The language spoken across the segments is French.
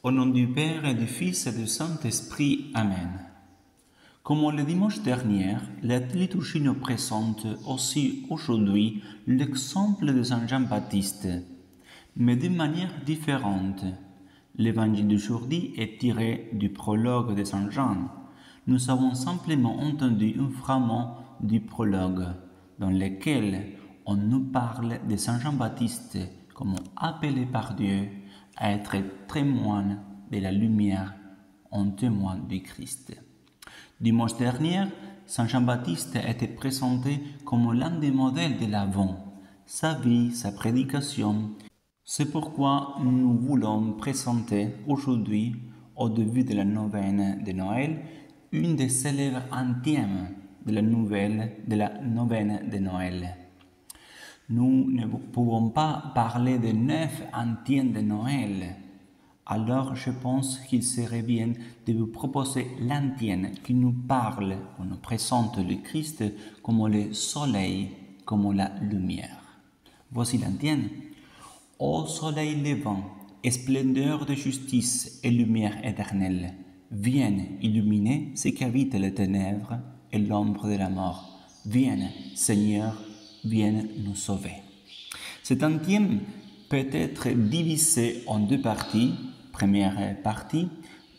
Au nom du Père et du Fils et du Saint-Esprit. Amen. Comme le dimanche dernier, la liturgie nous présente aussi aujourd'hui l'exemple de Saint Jean-Baptiste, mais d'une manière différente. L'évangile d'aujourd'hui est tiré du prologue de Saint Jean. Nous avons simplement entendu un fragment du prologue, dans lequel on nous parle de Saint Jean-Baptiste comme appelé par Dieu à être témoin de la lumière en témoin du Christ. Dimanche dernier, Saint Jean-Baptiste a été présenté comme l'un des modèles de l'Avent, sa vie, sa prédication. C'est pourquoi nous voulons présenter aujourd'hui, au début de la neuvaine de Noël, une des célèbres antièmes de la neuvaine de Noël. Nous ne pouvons pas parler de 9 antièmes de Noël. Alors je pense qu'il serait bien de vous proposer l'antienne qui nous parle, qui nous présente le Christ comme le soleil, comme la lumière. Voici l'antienne. Ô soleil levant, splendeur de justice et lumière éternelle, viens illuminer ce qui habite les ténèbres et l'ombre de la mort. Viens, Seigneur, viens nous sauver. Cet antième peut être divisé en deux parties. Première partie,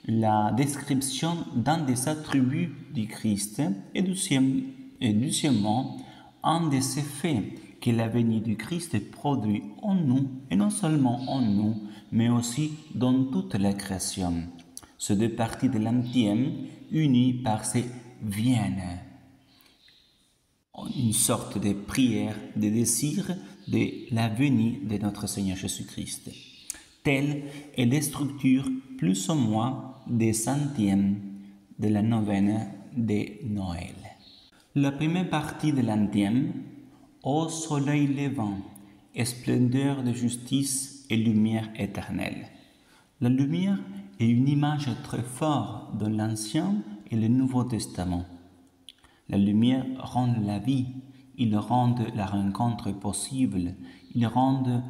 la description d'un des attributs du Christ et deuxièmement, un des effets que la venue du Christ produit en nous, et non seulement en nous, mais aussi dans toute la création. Ces deux parties de l'antième, unies par ces « viennent », une sorte de prière, de désir de la venue de notre Seigneur Jésus-Christ. Telle est la structure plus ou moins des centièmes de la neuvaine de Noël. La première partie de l'antième, ô soleil levant, splendeur de justice et lumière éternelle. La lumière est une image très forte dans l'Ancien et le Nouveau Testament. La lumière rend la vie, il rend la rencontre possible, il rend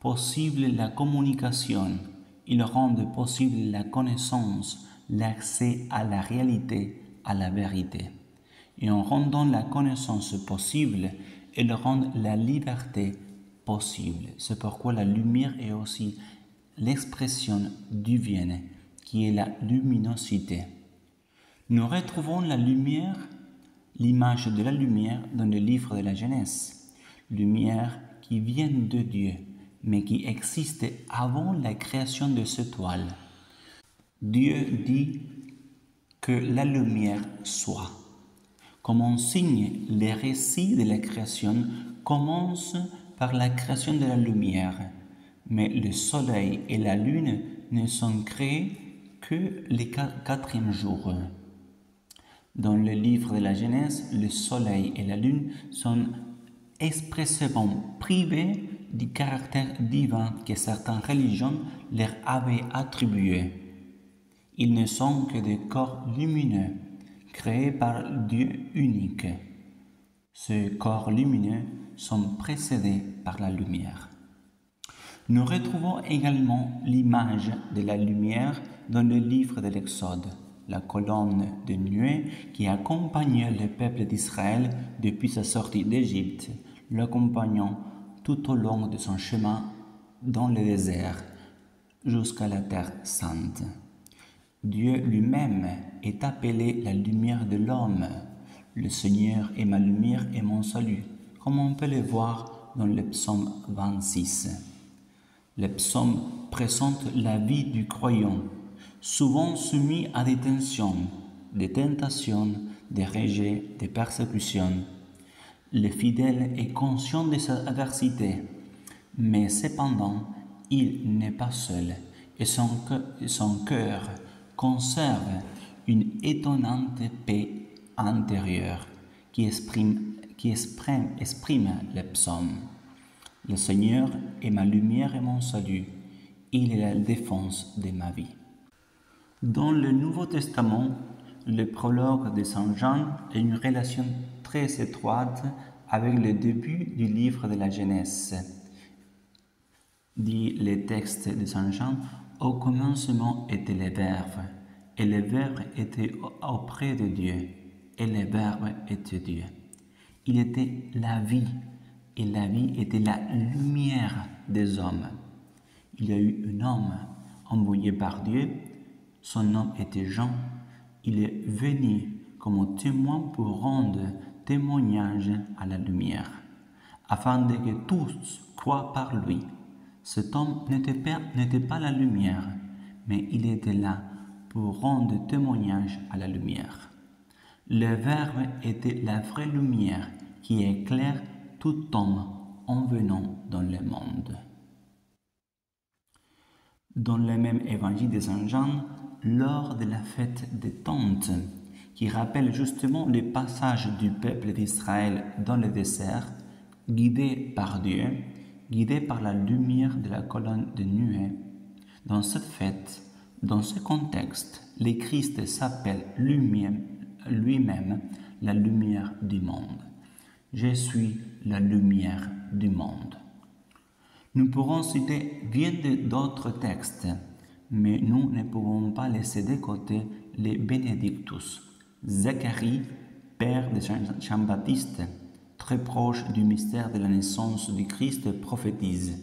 possible la communication, il rend possible la connaissance, l'accès à la réalité, à la vérité. Et en rendant la connaissance possible, elle rend la liberté possible. C'est pourquoi la lumière est aussi l'expression divine, qui est la luminosité. Nous retrouvons la lumière, l'image de la lumière dans le livre de la Genèse. Lumière qui vient de Dieu, mais qui existait avant la création de cette toile. Dieu dit que la lumière soit. Comme on signe, les récits de la création commencent par la création de la lumière, mais le soleil et la lune ne sont créés que le quatrième jour. Dans le livre de la Genèse, le soleil et la lune sont expressément privés du caractère divin que certaines religions leur avaient attribué. Ils ne sont que des corps lumineux, créés par Dieu unique. Ces corps lumineux sont précédés par la lumière. Nous retrouvons également l'image de la lumière dans le livre de l'Exode, la colonne de nuée qui accompagnait le peuple d'Israël depuis sa sortie d'Égypte, l'accompagnant tout au long de son chemin dans le désert jusqu'à la terre sainte. Dieu lui-même est appelé la lumière de l'homme. Le Seigneur est ma lumière et mon salut, comme on peut le voir dans le psaume 26. Le psaume présente la vie du croyant, souvent soumis à des tensions, des tentations, des rejets, des persécutions. Le fidèle est conscient de sa adversité, mais cependant, il n'est pas seul et son cœur conserve une étonnante paix intérieure qui exprime le psaume. Le Seigneur est ma lumière et mon salut, il est la défense de ma vie. Dans le Nouveau Testament, le prologue de Saint Jean a une relation très étroite avec le début du livre de la Genèse. Dit les textes de Saint Jean, au commencement était le Verbe, et le Verbe était auprès de Dieu, et le Verbe était Dieu. Il était la vie, et la vie était la lumière des hommes. Il y a eu un homme envoyé par Dieu, son nom était Jean. Il est venu comme témoin pour rendre témoignage à la lumière, afin que tous croient par lui. Cet homme n'était pas la lumière, mais il était là pour rendre témoignage à la lumière. Le Verbe était la vraie lumière qui éclaire tout homme en venant dans le monde. Dans le même évangile de Saint Jean, lors de la fête des tentes, qui rappelle justement le passage du peuple d'Israël dans le désert, guidé par Dieu, guidé par la lumière de la colonne de nuée. Dans cette fête, dans ce contexte, le Christ s'appelle lui-même la lumière du monde. Je suis la lumière du monde. Nous pourrons citer bien d'autres textes, mais nous ne pouvons pas laisser de côté les Benedictus. Zacharie, père de Jean-Baptiste, très proche du mystère de la naissance du Christ, prophétise.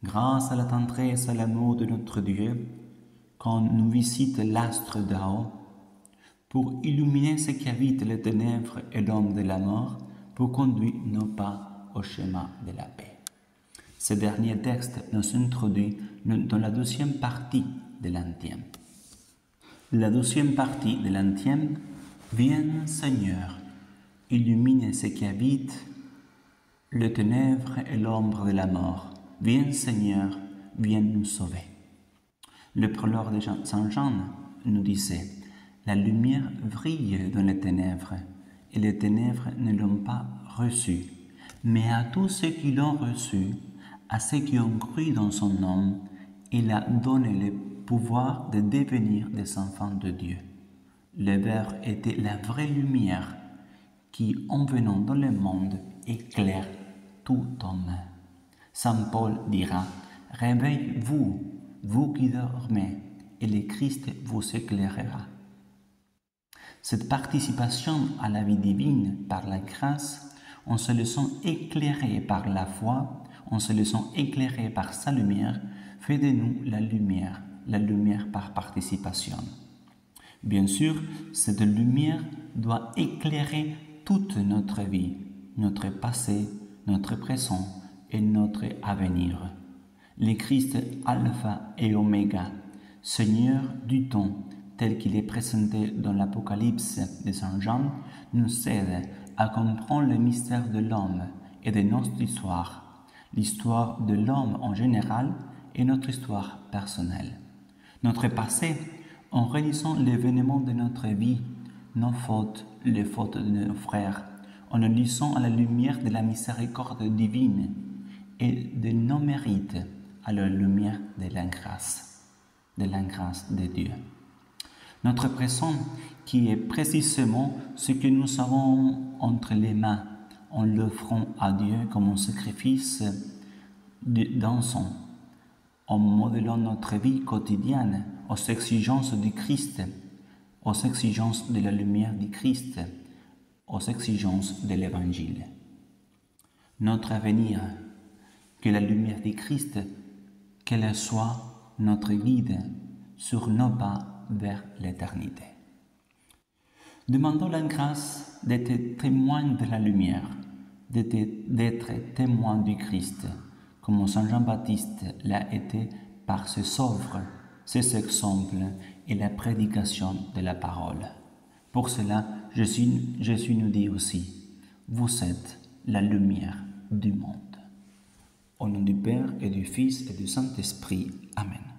Grâce à la tendresse et à l'amour de notre Dieu, quand nous visite l'astre d'Ao, pour illuminer ceux qui habitent les ténèbres et l'ombre de la mort, pour conduire nos pas au chemin de la paix. Ce dernier texte nous introduit dans la deuxième partie de l'antième. La deuxième partie de l'antième, viens Seigneur, illumine ceux qui habitent les ténèbres et l'ombre de la mort. Viens Seigneur, viens nous sauver. Le prologue de Saint Jean nous disait, la lumière brille dans les ténèbres, et les ténèbres ne l'ont pas reçue. Mais à tous ceux qui l'ont reçu, à ceux qui ont cru dans son nom, il a donné le pouvoir de devenir des enfants de Dieu. Le Verbe était la vraie lumière qui, en venant dans le monde, éclaire tout homme. Saint Paul dira, réveillez-vous, vous qui dormez, et le Christ vous éclairera. Cette participation à la vie divine par la grâce, en se laissant éclairer par la foi, en se laissant éclairer par sa lumière, fait de nous la lumière par participation. Bien sûr, cette lumière doit éclairer toute notre vie, notre passé, notre présent et notre avenir. Le Christ Alpha et Oméga, Seigneur du temps, tel qu'il est présenté dans l'Apocalypse de Saint Jean, nous aide à comprendre le mystère de l'homme et de notre histoire, l'histoire de l'homme en général et notre histoire personnelle. Notre passé, en réalisant l'événement de notre vie, nos fautes, les fautes de nos frères, en nous lisant à la lumière de la miséricorde divine et de nos mérites à la lumière de la grâce de Dieu. Notre présent, qui est précisément ce que nous avons entre les mains, en l'offrant à Dieu comme un sacrifice d'encens, en modelant notre vie quotidienne aux exigences du Christ, aux exigences de la lumière du Christ, aux exigences de l'Évangile. Notre avenir, que la lumière du Christ, qu'elle soit notre guide sur nos pas vers l'éternité. Demandons la grâce d'être témoins de la lumière, d'être témoins du Christ, comme Saint Jean-Baptiste l'a été par ses œuvres, ses exemples et la prédication de la parole. Pour cela, Jésus nous dit aussi, vous êtes la lumière du monde. Au nom du Père et du Fils et du Saint-Esprit. Amen.